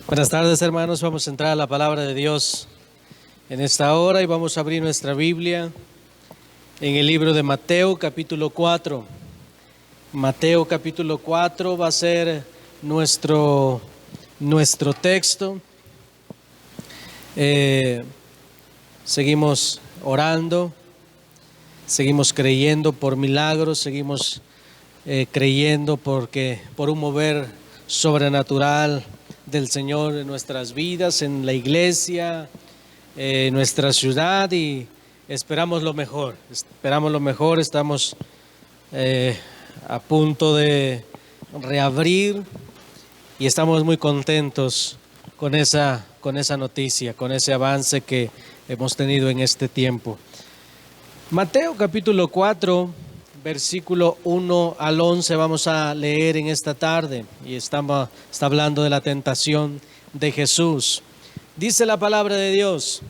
Buenas tardes, hermanos. Vamos a entrar a la palabra de Dios en esta hora y vamos a abrir nuestra Biblia en el libro de Mateo capítulo 4. Mateo capítulo 4 va a ser nuestro texto. Seguimos orando, seguimos creyendo por milagros, seguimos creyendo por un mover sobrenatural del Señor en nuestras vidas, en la iglesia, en nuestra ciudad, y esperamos lo mejor, estamos a punto de reabrir y estamos muy contentos con esa noticia, con ese avance que hemos tenido en este tiempo. Mateo capítulo 4, versículo 1 al 11 vamos a leer en esta tarde y está hablando de la tentación de Jesús. Dice la palabra de Dios: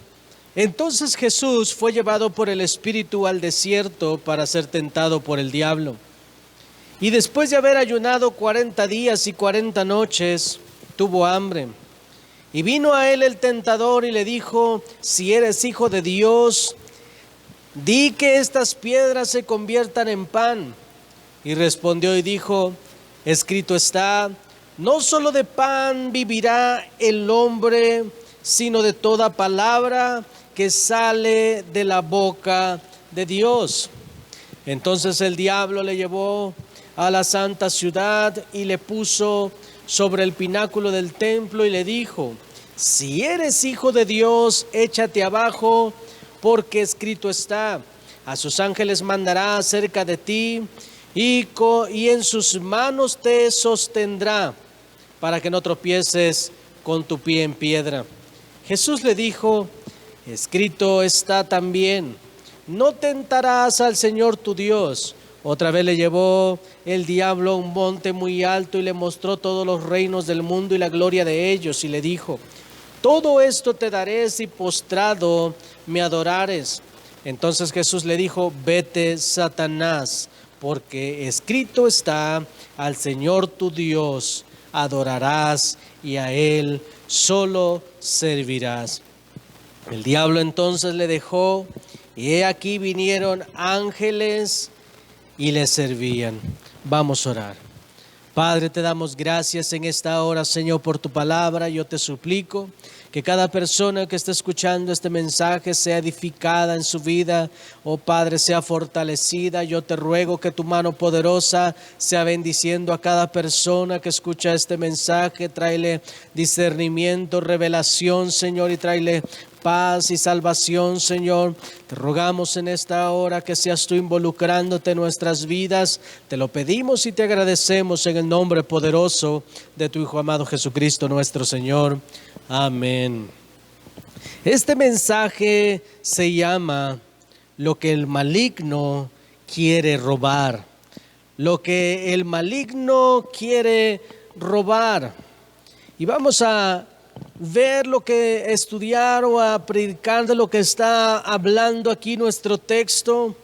Entonces Jesús fue llevado por el Espíritu al desierto para ser tentado por el diablo. Y después de haber ayunado 40 días y 40 noches, tuvo hambre. Y vino a él el tentador y le dijo: Si eres hijo de Dios, di que estas piedras se conviertan en pan. Y respondió y dijo: Escrito está, no solo de pan vivirá el hombre, sino de toda palabra que sale de la boca de Dios. Entonces el diablo le llevó a la santa ciudad y le puso sobre el pináculo del templo y le dijo: Si eres hijo de Dios, échate abajo, porque escrito está: a sus ángeles mandará acerca de ti, y en sus manos te sostendrá, para que no tropieces con tu pie en piedra. Jesús le dijo: Escrito está también, no tentarás al Señor tu Dios. Otra vez le llevó el diablo a un monte muy alto y le mostró todos los reinos del mundo y la gloria de ellos, y le dijo: Todo esto te daré si postrado me adorares. Entonces Jesús le dijo: Vete, Satanás, porque escrito está: Al Señor tu Dios adorarás y a Él solo servirás. El diablo entonces le dejó, y he aquí vinieron ángeles y le servían. Vamos a orar. Padre, te damos gracias en esta hora, Señor, por tu palabra. Yo te suplico que cada persona que esté escuchando este mensaje sea edificada en su vida, oh Padre, sea fortalecida. Yo te ruego que tu mano poderosa sea bendiciendo a cada persona que escucha este mensaje. Tráele discernimiento, revelación, Señor, y tráele paz y salvación, Señor. Te rogamos en esta hora que seas tú involucrándote en nuestras vidas. Te lo pedimos y te agradecemos en el nombre poderoso de tu Hijo amado Jesucristo, nuestro Señor. Amén. Este mensaje se llama Lo que el maligno quiere robar. Lo que el maligno quiere robar. Y vamos a ver estudiar o a predicar de lo que está hablando aquí nuestro texto.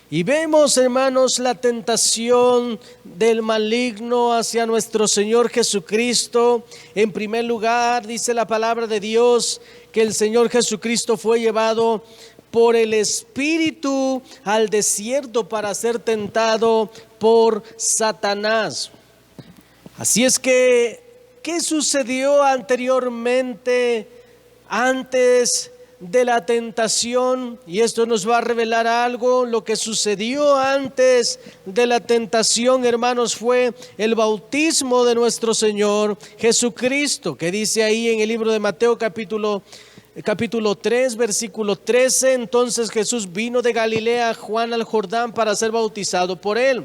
Y vemos, hermanos, la tentación del maligno hacia nuestro Señor Jesucristo. En primer lugar, dice la palabra de Dios que el Señor Jesucristo fue llevado por el Espíritu al desierto para ser tentado por Satanás. Así es que, ¿qué sucedió anteriormente, antes de la tentación? Y esto nos va a revelar algo. Lo que sucedió antes de la tentación, hermanos, fue el bautismo de nuestro Señor Jesucristo, que dice ahí en el libro de Mateo capítulo 3, versículo 13. Entonces Jesús vino de Galilea a Juan al Jordán para ser bautizado por él.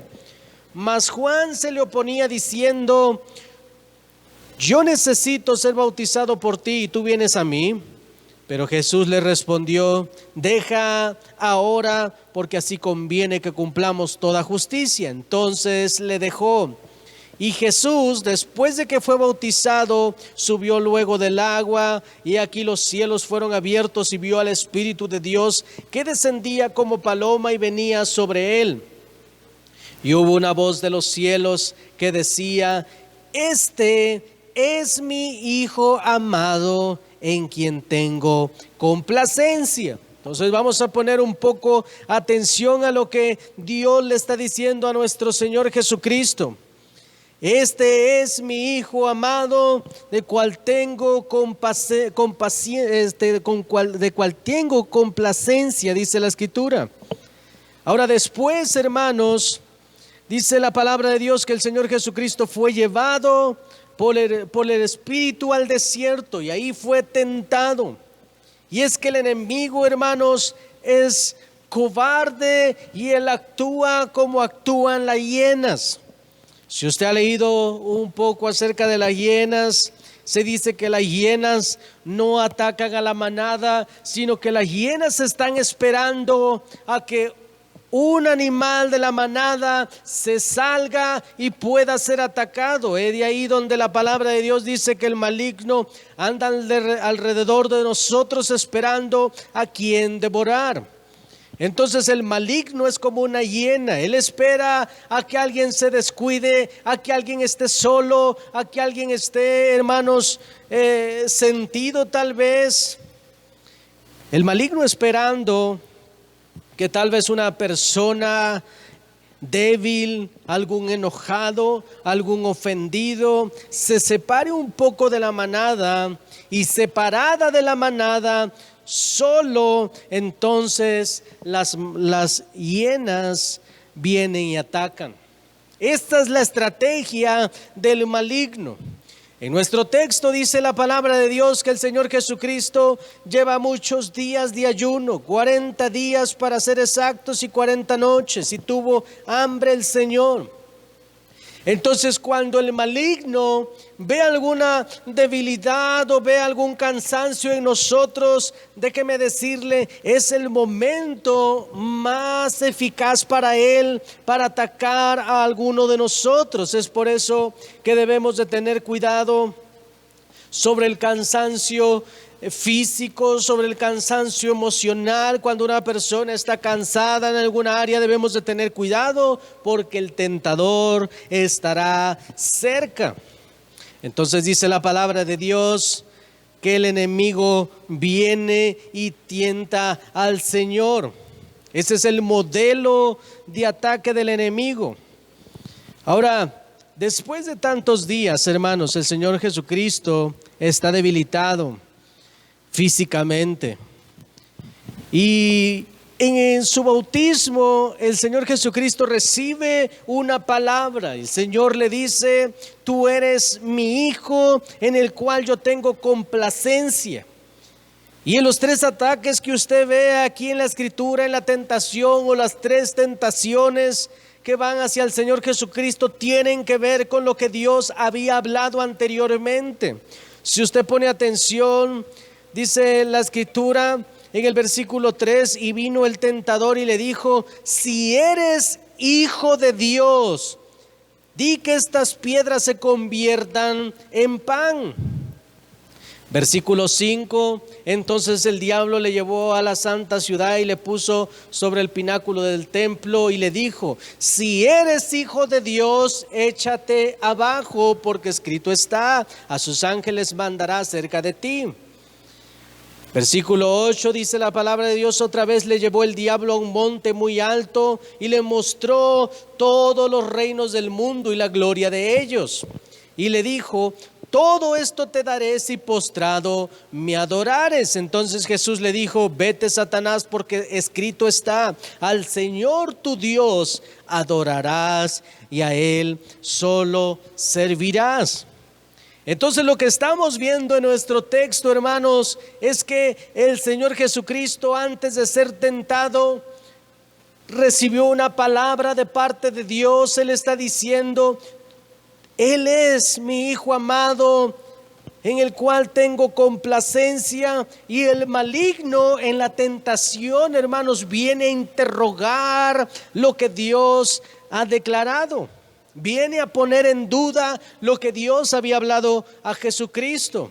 Mas Juan se le oponía diciendo: Yo necesito ser bautizado por ti y tú vienes a mí. Pero Jesús le respondió: Deja ahora, porque así conviene que cumplamos toda justicia. Entonces le dejó. Y Jesús, después de que fue bautizado, subió luego del agua, y aquí los cielos fueron abiertos y vio al Espíritu de Dios que descendía como paloma y venía sobre él. Y hubo una voz de los cielos que decía: Este es mi Hijo amado en quien tengo complacencia. Entonces vamos a poner un poco atención a lo que Dios le está diciendo a nuestro Señor Jesucristo. Este es mi Hijo amado, de cual tengo de cual tengo complacencia, dice la Escritura. Ahora después, hermanos, dice la palabra de Dios que el Señor Jesucristo fue llevado por el Espíritu al desierto y ahí fue tentado. Y es que el enemigo, hermanos, es cobarde y él actúa como actúan las hienas. Si usted ha leído un poco acerca de las hienas, se dice que las hienas no atacan a la manada, sino que las hienas están esperando a que un animal de la manada se salga y pueda ser atacado. Es de ahí donde la palabra de Dios dice que el maligno anda alrededor de nosotros esperando a quien devorar. Entonces el maligno es como una hiena. Él espera a que alguien se descuide, a que alguien esté solo, a que alguien esté, hermanos, sentido tal vez. El maligno esperando que tal vez una persona débil, algún enojado, algún ofendido, se separe un poco de la manada y separada de la manada, solo entonces las hienas vienen y atacan. Esta es la estrategia del maligno. En nuestro texto dice la palabra de Dios que el Señor Jesucristo lleva muchos días de ayuno, 40 días para ser exactos y 40 noches, y tuvo hambre el Señor. Entonces cuando el maligno ve alguna debilidad o ve algún cansancio en nosotros, déjeme decirle, es el momento más eficaz para él, para atacar a alguno de nosotros. Es por eso que debemos de tener cuidado sobre el cansancio físico, sobre el cansancio emocional. Cuando una persona está cansada en alguna área, debemos de tener cuidado porque el tentador estará cerca. Entonces dice la palabra de Dios que el enemigo viene y tienta al Señor. Ese es el modelo de ataque del enemigo. Ahora, después de tantos días, hermanos, el Señor Jesucristo está debilitado físicamente. Y en su bautismo, el Señor Jesucristo recibe una palabra. El Señor le dice: tú eres mi Hijo en el cual yo tengo complacencia. Y en los tres ataques que usted ve aquí en la Escritura, en la tentación o las tres tentaciones que van hacia el Señor Jesucristo, tienen que ver con lo que Dios había hablado anteriormente. Si usted pone atención, dice la Escritura en el versículo 3: y vino el tentador y le dijo: si eres hijo de Dios, di que estas piedras se conviertan en pan. Versículo 5: entonces el diablo le llevó a la santa ciudad y le puso sobre el pináculo del templo y le dijo: si eres hijo de Dios, échate abajo, porque escrito está: a sus ángeles mandará cerca de ti. Versículo 8 dice la palabra de Dios: otra vez le llevó el diablo a un monte muy alto y le mostró todos los reinos del mundo y la gloria de ellos. Y le dijo: todo esto te daré si postrado me adorares. Entonces Jesús le dijo: vete, Satanás, porque escrito está: al Señor tu Dios adorarás y a Él solo servirás. Entonces lo que estamos viendo en nuestro texto, hermanos, es que el Señor Jesucristo, antes de ser tentado, recibió una palabra de parte de Dios. Él está diciendo: Él es mi Hijo amado, en el cual tengo complacencia. Y el maligno en la tentación, hermanos, viene a interrogar lo que Dios ha declarado. Viene a poner en duda lo que Dios había hablado a Jesucristo.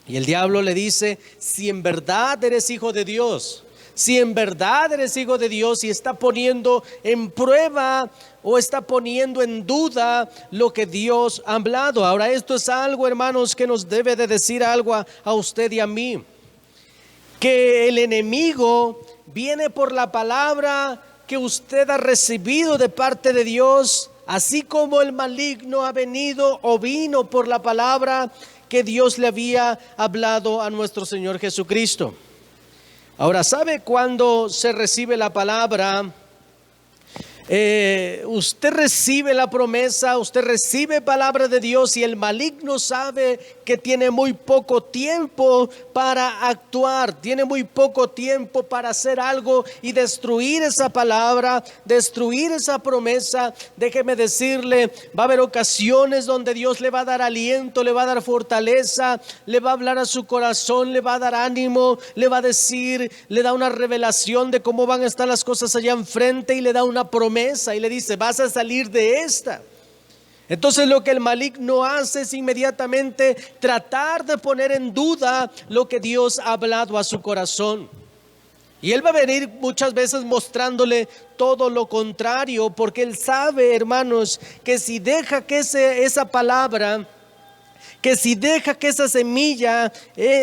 Y el diablo le dice: si en verdad eres hijo de Dios, si en verdad eres hijo de Dios y está poniendo en prueba o está poniendo en duda lo que Dios ha hablado. Ahora, esto es algo, hermanos, que nos debe de decir algo a usted y a mí, que el enemigo viene por la palabra que usted ha recibido de parte de Dios, así como el maligno ha venido o vino por la palabra que Dios le había hablado a nuestro Señor Jesucristo. Ahora, ¿sabe cuándo se recibe la palabra? Usted recibe la promesa, usted recibe palabra de Dios y el maligno sabe que tiene muy poco tiempo para actuar, tiene muy poco tiempo para hacer algo y destruir esa palabra, destruir esa promesa. Déjeme decirle, va a haber ocasiones donde Dios le va a dar aliento, le va a dar fortaleza, le va a hablar a su corazón, le va a dar ánimo, le va a decir, le da una revelación de cómo van a estar las cosas allá enfrente y le da una promesa y le dice, vas a salir de esta. Entonces lo que el maligno hace es inmediatamente tratar de poner en duda lo que Dios ha hablado a su corazón. Y él va a venir muchas veces mostrándole todo lo contrario, porque él sabe, hermanos, que si deja que esa palabra, que si deja que esa semilla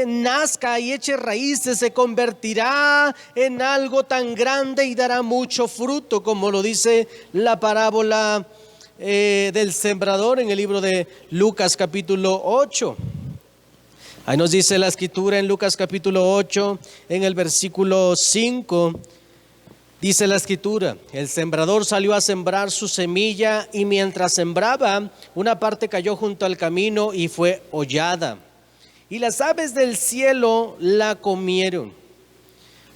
nazca y eche raíces, se convertirá en algo tan grande y dará mucho fruto, como lo dice la parábola del sembrador en el libro de Lucas capítulo 8. Ahí nos dice la escritura en Lucas capítulo 8, en el versículo 5. Dice la escritura, el sembrador salió a sembrar su semilla y mientras sembraba, una parte cayó junto al camino y fue hollada. Y las aves del cielo la comieron.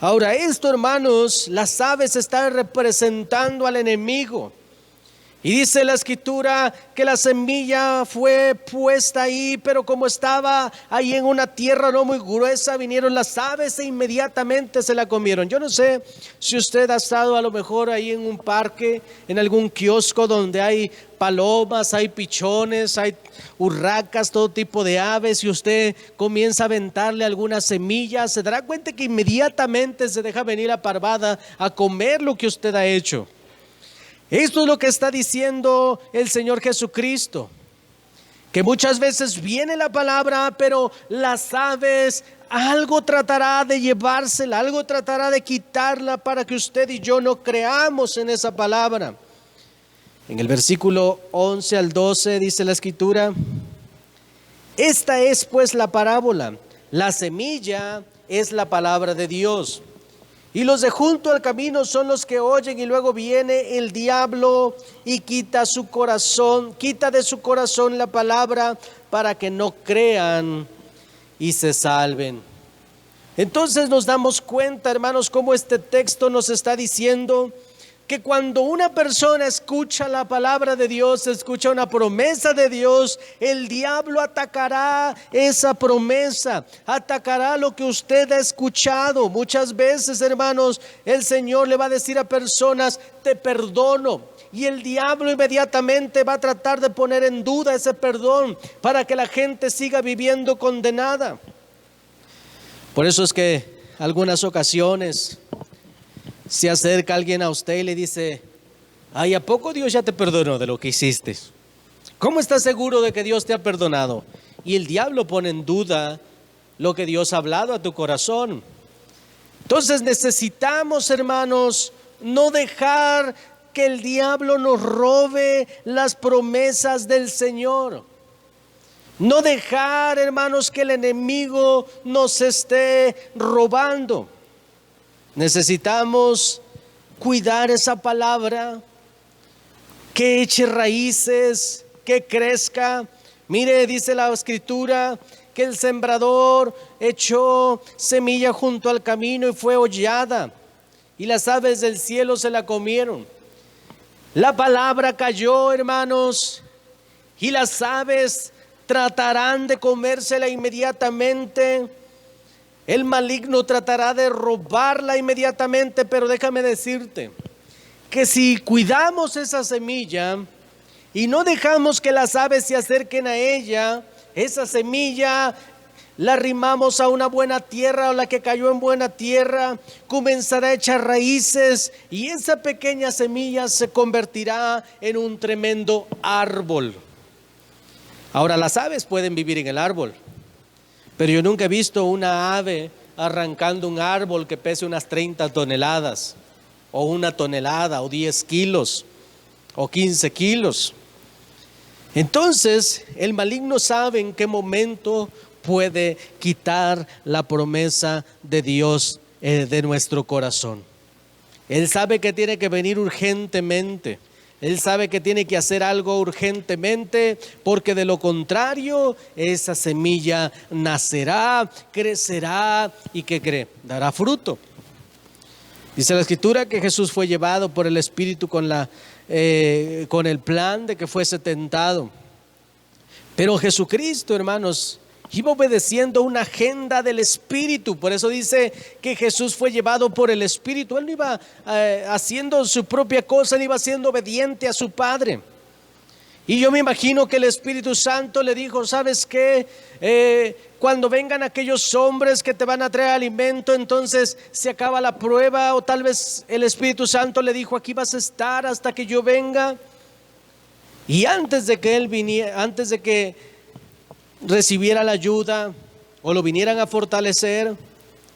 Ahora esto, hermanos, las aves están representando al enemigo. Y dice la escritura que la semilla fue puesta ahí, pero como estaba ahí en una tierra no muy gruesa, vinieron las aves e inmediatamente se la comieron. Yo no sé si usted ha estado a lo mejor ahí en un parque, en algún kiosco donde hay palomas, hay pichones, hay urracas, todo tipo de aves, y usted comienza a aventarle algunas semillas, se dará cuenta que inmediatamente se deja venir la parvada a comer lo que usted ha hecho. Esto es lo que está diciendo el Señor Jesucristo, que muchas veces viene la palabra, pero las aves algo tratará de llevársela, algo tratará de quitarla para que usted y yo no creamos en esa palabra. En el versículo 11 al 12 dice la escritura, esta es pues la parábola, la semilla es la palabra de Dios. Y los de junto al camino son los que oyen y luego viene el diablo y quita de su corazón la palabra para que no crean y se salven. Entonces nos damos cuenta, hermanos, cómo este texto nos está diciendo que cuando una persona escucha la palabra de Dios, escucha una promesa de Dios, el diablo atacará esa promesa, atacará lo que usted ha escuchado. Muchas veces, hermanos, el Señor le va a decir a personas, te perdono. Y el diablo inmediatamente va a tratar de poner en duda ese perdón para que la gente siga viviendo condenada. Por eso es que algunas ocasiones se acerca alguien a usted y le dice, ay, ¿a poco Dios ya te perdonó de lo que hiciste? ¿Cómo estás seguro de que Dios te ha perdonado? Y el diablo pone en duda lo que Dios ha hablado a tu corazón. Entonces necesitamos, hermanos, no dejar que el diablo nos robe las promesas del Señor. No dejar, hermanos, que el enemigo nos esté robando. Necesitamos cuidar esa palabra, que eche raíces, que crezca. Mire, dice la escritura que el sembrador echó semilla junto al camino y fue hollada, y las aves del cielo se la comieron. La palabra cayó, hermanos, y las aves tratarán de comérsela inmediatamente. El maligno tratará de robarla inmediatamente, pero déjame decirte que si cuidamos esa semilla y no dejamos que las aves se acerquen a ella, esa semilla la arrimamos a una buena tierra, o la que cayó en buena tierra comenzará a echar raíces y esa pequeña semilla se convertirá en un tremendo árbol. Ahora, las aves pueden vivir en el árbol, pero yo nunca he visto una ave arrancando un árbol que pese unas 30 toneladas, o 1 tonelada, o 10 kilos, o 15 kilos. Entonces, el maligno sabe en qué momento puede quitar la promesa de Dios de nuestro corazón. Él sabe que tiene que venir urgentemente. Él sabe que tiene que hacer algo urgentemente, porque de lo contrario, esa semilla nacerá, crecerá y ¿qué cree? Dará fruto. Dice la Escritura que Jesús fue llevado por el Espíritu con el plan de que fuese tentado. Pero Jesucristo, hermanos, iba obedeciendo una agenda del Espíritu. Por eso dice que Jesús fue llevado por el Espíritu. Él no iba haciendo su propia cosa, él iba siendo obediente a su Padre. Y yo me imagino que el Espíritu Santo le dijo: ¿sabes qué? Cuando vengan aquellos hombres que te van a traer alimento, entonces se acaba la prueba. O tal vez el Espíritu Santo le dijo: aquí vas a estar hasta que yo venga. Y antes de que él viniera, antes de que recibiera la ayuda o lo vinieran a fortalecer,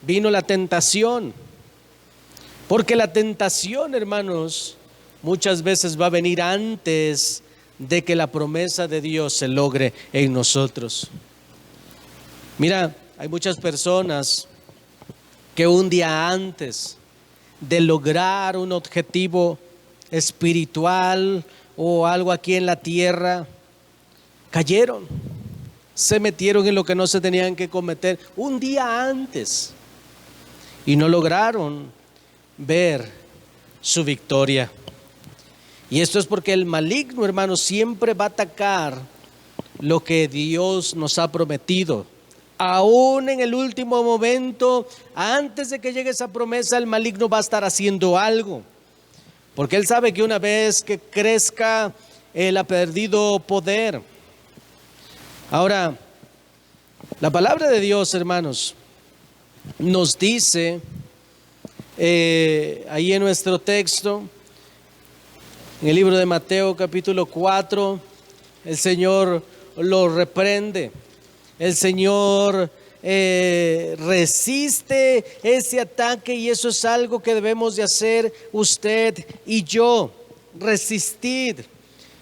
vino la tentación. Porque la tentación, hermanos, muchas veces va a venir antes de que la promesa de Dios se logre en nosotros. Mira, hay muchas personas que un día antes de lograr un objetivo espiritual o algo aquí en la tierra, cayeron, se metieron en lo que no se tenían que cometer un día antes y no lograron ver su victoria. Y esto es porque el maligno, hermano, siempre va a atacar lo que Dios nos ha prometido. Aún en el último momento, antes de que llegue esa promesa, el maligno va a estar haciendo algo. Porque él sabe que una vez que crezca, él ha perdido poder. Ahora, la palabra de Dios, hermanos, nos dice ahí en nuestro texto, en el libro de Mateo capítulo 4, el Señor lo reprende. El Señor resiste ese ataque, y eso es algo que debemos de hacer usted y yo, resistir.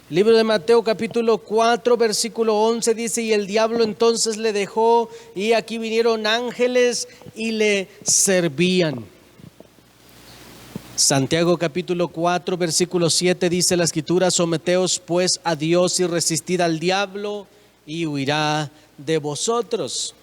El libro de Mateo capítulo 4 versículo 11 dice: y el diablo entonces le dejó, y aquí vinieron ángeles y le servían. Santiago capítulo 4 versículo 7 dice la Escritura: someteos pues a Dios y resistid al diablo y huirá de vosotros.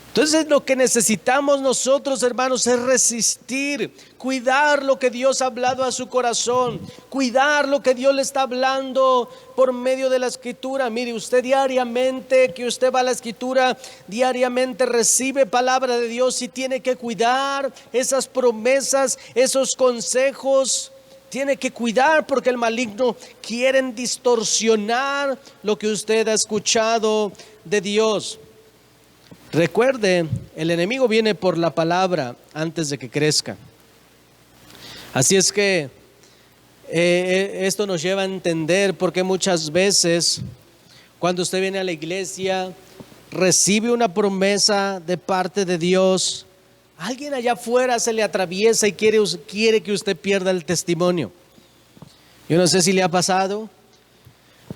Entonces lo que necesitamos nosotros, hermanos, es resistir, cuidar lo que Dios ha hablado a su corazón, cuidar lo que Dios le está hablando por medio de la Escritura. Mire, usted diariamente, que usted va a la Escritura, diariamente recibe palabra de Dios y tiene que cuidar esas promesas, esos consejos. Tiene que cuidar, porque el maligno quiere distorsionar lo que usted ha escuchado de Dios. Recuerde, el enemigo viene por la palabra antes de que crezca. Así es que esto nos lleva a entender por qué muchas veces cuando usted viene a la iglesia, recibe una promesa de parte de Dios, alguien allá afuera se le atraviesa y quiere que usted pierda el testimonio. Yo no sé si le ha pasado,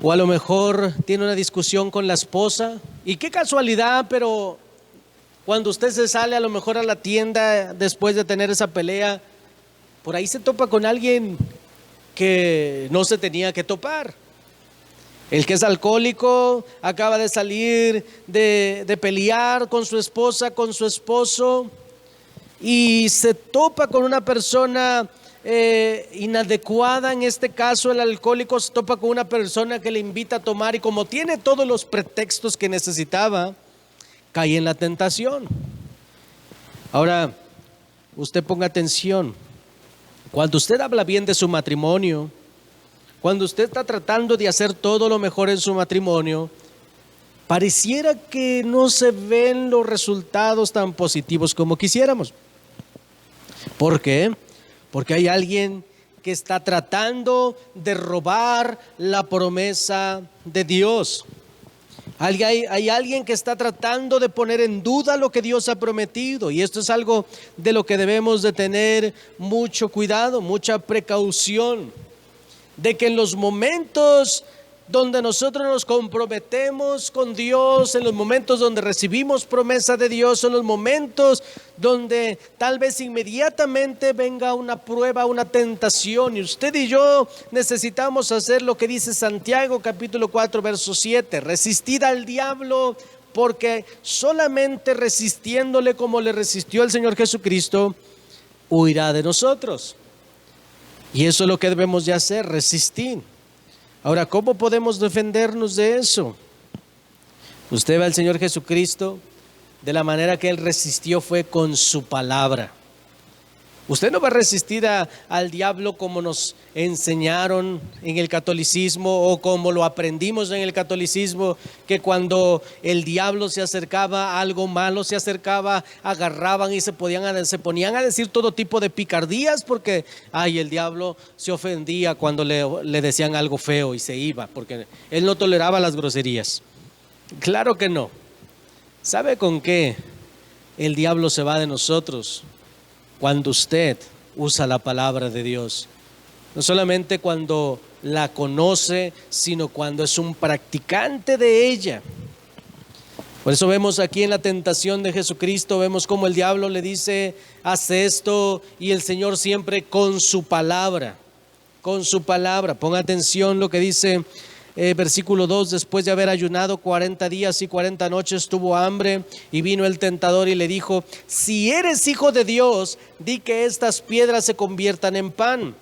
o a lo mejor tiene una discusión con la esposa, y qué casualidad, pero cuando usted se sale a lo mejor a la tienda después de tener esa pelea, por ahí se topa con alguien que no se tenía que topar. El que es alcohólico acaba de salir de pelear con su esposa, con su esposo, y se topa con una persona inadecuada. En este caso, el alcohólico se topa con una persona que le invita a tomar, y como tiene todos los pretextos que necesitaba, cae en la tentación. Ahora, usted ponga atención. Cuando usted habla bien de su matrimonio, cuando usted está tratando de hacer todo lo mejor en su matrimonio, pareciera que no se ven los resultados tan positivos como quisiéramos. ¿Por qué? Porque hay alguien que está tratando de robar la promesa de Dios. Hay alguien que está tratando de poner en duda lo que Dios ha prometido, y esto es algo de lo que debemos de tener mucho cuidado, mucha precaución, de que en los momentos donde nosotros nos comprometemos con Dios, en los momentos donde recibimos promesa de Dios, en los momentos donde tal vez inmediatamente venga una prueba, una tentación, y usted y yo necesitamos hacer lo que dice Santiago capítulo 4 verso 7, resistid al diablo, porque solamente resistiéndole como le resistió el Señor Jesucristo, huirá de nosotros. Y eso es lo que debemos de hacer, resistir. Ahora, ¿cómo podemos defendernos de eso? Usted ve al Señor Jesucristo, de la manera que Él resistió fue con su palabra. Usted no va a resistir al diablo como nos enseñaron en el catolicismo o como lo aprendimos en el catolicismo, que cuando el diablo se acercaba, algo malo se acercaba, agarraban y se ponían a decir todo tipo de picardías porque el diablo se ofendía cuando le decían algo feo y se iba, porque él no toleraba las groserías. Claro que no. ¿Sabe con qué el diablo se va de nosotros? Cuando usted usa la palabra de Dios, no solamente cuando la conoce, sino cuando es un practicante de ella. Por eso vemos aquí en la tentación de Jesucristo, vemos cómo el diablo le dice, haz esto, y el Señor siempre con su palabra. Ponga atención lo que dice versículo 2, después de haber ayunado 40 días y 40 noches tuvo hambre, y vino el tentador y le dijo, si eres hijo de Dios, di que estas piedras se conviertan en pan.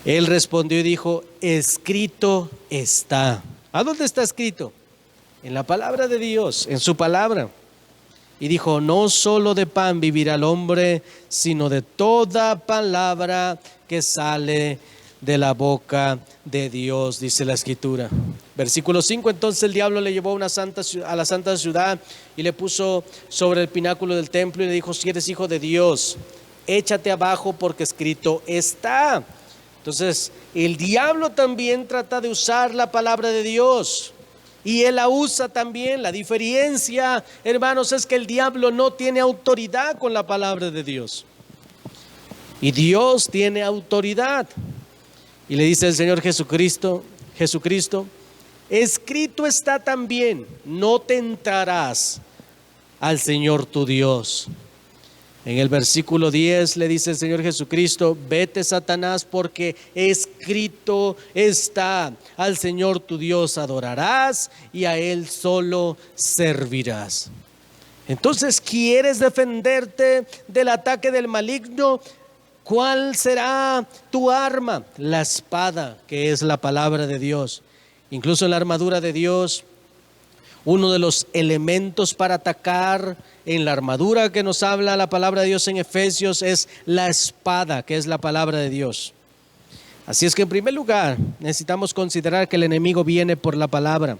Él respondió y dijo, escrito está. ¿A dónde está escrito? En la palabra de Dios, en su palabra. Y dijo, no solo de pan vivirá el hombre, sino de toda palabra que sale de la boca de Dios, dice la Escritura. Versículo 5, entonces el diablo le llevó a la santa ciudad y le puso sobre el pináculo del templo y le dijo, si eres hijo de Dios, échate abajo porque escrito está. Entonces el diablo también trata de usar la palabra de Dios y él la usa también. La diferencia, hermanos, es que el diablo no tiene autoridad con la palabra de Dios y Dios tiene autoridad. Y le dice el Señor Jesucristo, escrito está también, no tentarás al Señor tu Dios. En el versículo 10 le dice el Señor Jesucristo, vete Satanás, porque escrito está, al Señor tu Dios adorarás y a Él solo servirás. Entonces, ¿quieres defenderte del ataque del maligno? ¿Cuál será tu arma? La espada, que es la palabra de Dios. Incluso en la armadura de Dios, uno de los elementos para atacar en la armadura que nos habla la palabra de Dios en Efesios es la espada, que es la palabra de Dios. Así es que en primer lugar necesitamos considerar que el enemigo viene por la palabra.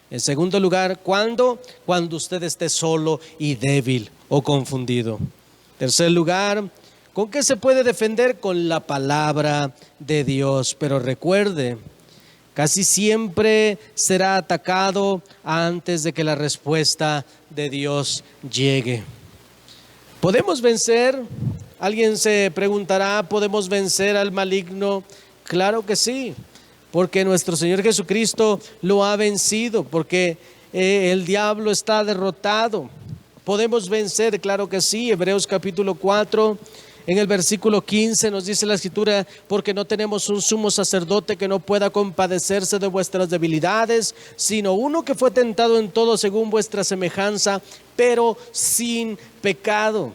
En segundo lugar, ¿cuándo? Cuando usted esté solo y débil o confundido. En tercer lugar, ¿con qué se puede defender? Con la palabra de Dios. Pero recuerde, casi siempre será atacado antes de que la respuesta de Dios llegue. ¿Podemos vencer? Alguien se preguntará, ¿podemos vencer al maligno? Claro que sí, porque nuestro Señor Jesucristo lo ha vencido, porque el diablo está derrotado. ¿Podemos vencer? Claro que sí. Hebreos capítulo 4. En el versículo 15 nos dice la Escritura, porque no tenemos un sumo sacerdote que no pueda compadecerse de vuestras debilidades, sino uno que fue tentado en todo según vuestra semejanza, pero sin pecado.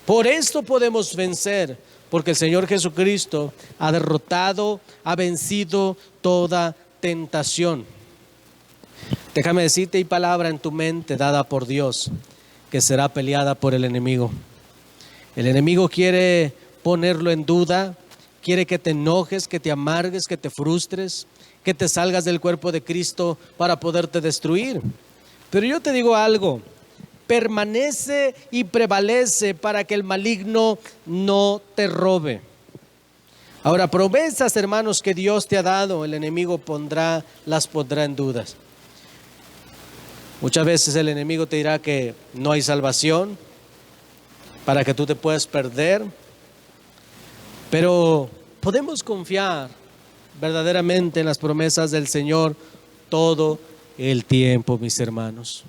Por esto podemos vencer, porque el Señor Jesucristo ha derrotado, ha vencido toda tentación. Déjame decirte, hay palabra en tu mente dada por Dios que será peleada por el enemigo. El enemigo quiere ponerlo en duda, quiere que te enojes, que te amargues, que te frustres, que te salgas del cuerpo de Cristo para poderte destruir. Pero yo te digo algo, permanece y prevalece para que el maligno no te robe. Ahora, promesas, hermanos, que Dios te ha dado, el enemigo las pondrá en dudas. Muchas veces el enemigo te dirá que no hay salvación, para que tú te puedas perder. Pero podemos confiar verdaderamente en las promesas del Señor todo el tiempo, mis hermanos.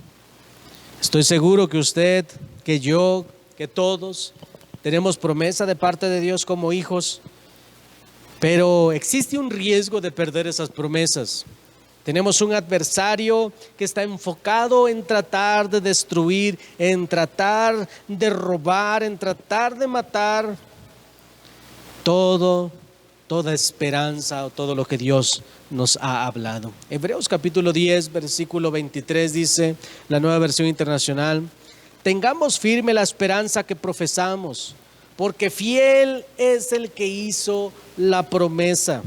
Estoy seguro que usted, que yo, que todos tenemos promesa de parte de Dios como hijos, pero existe un riesgo de perder esas promesas. Tenemos un adversario que está enfocado en tratar de destruir, en tratar de robar, en tratar de matar toda esperanza o todo lo que Dios nos ha hablado. Hebreos capítulo 10, versículo 23 dice, la Nueva Versión Internacional: tengamos firme la esperanza que profesamos, porque fiel es el que hizo la promesa.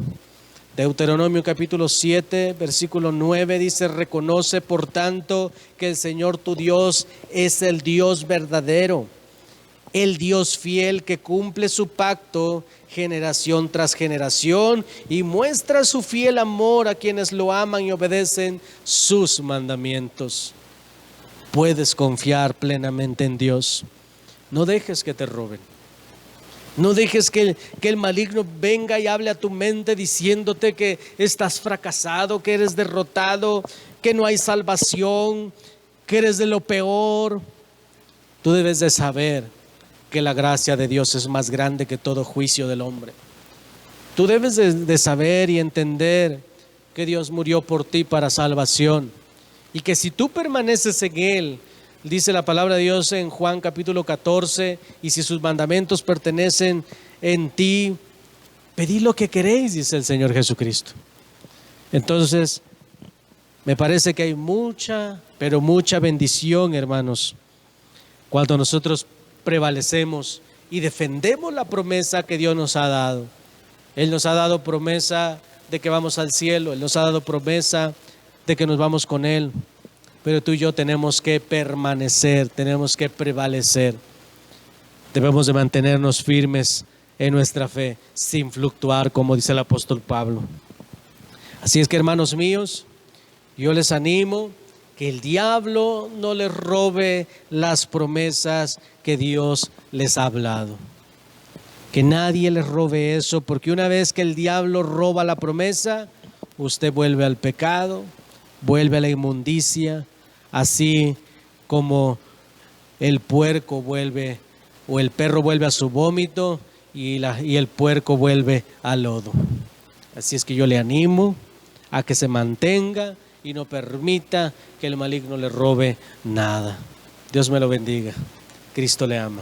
Deuteronomio capítulo 7, versículo 9 dice: reconoce por tanto que el Señor tu Dios es el Dios verdadero, el Dios fiel que cumple su pacto generación tras generación y muestra su fiel amor a quienes lo aman y obedecen sus mandamientos. Puedes confiar plenamente en Dios. No dejes que te roben. No dejes que el maligno venga y hable a tu mente diciéndote que estás fracasado, que eres derrotado, que no hay salvación, que eres de lo peor. Tú debes de saber que la gracia de Dios es más grande que todo juicio del hombre. Tú debes de saber y entender que Dios murió por ti para salvación y que si tú permaneces en Él, dice la palabra de Dios en Juan capítulo 14, y si sus mandamientos pertenecen en ti, pedid lo que queréis, dice el Señor Jesucristo. Entonces, me parece que hay mucha, pero mucha bendición, hermanos, cuando nosotros prevalecemos y defendemos la promesa que Dios nos ha dado. Él nos ha dado promesa de que vamos al cielo, Él nos ha dado promesa de que nos vamos con Él. Pero tú y yo tenemos que permanecer, tenemos que prevalecer. Debemos de mantenernos firmes en nuestra fe, sin fluctuar, como dice el apóstol Pablo. Así es que, hermanos míos, yo les animo que el diablo no les robe las promesas que Dios les ha hablado. Que nadie les robe eso, porque una vez que el diablo roba la promesa, usted vuelve al pecado, vuelve a la inmundicia, así como el puerco vuelve, o el perro vuelve a su vómito y el puerco vuelve al lodo. Así es que yo le animo a que se mantenga y no permita que el maligno le robe nada. Dios me lo bendiga. Cristo le ama.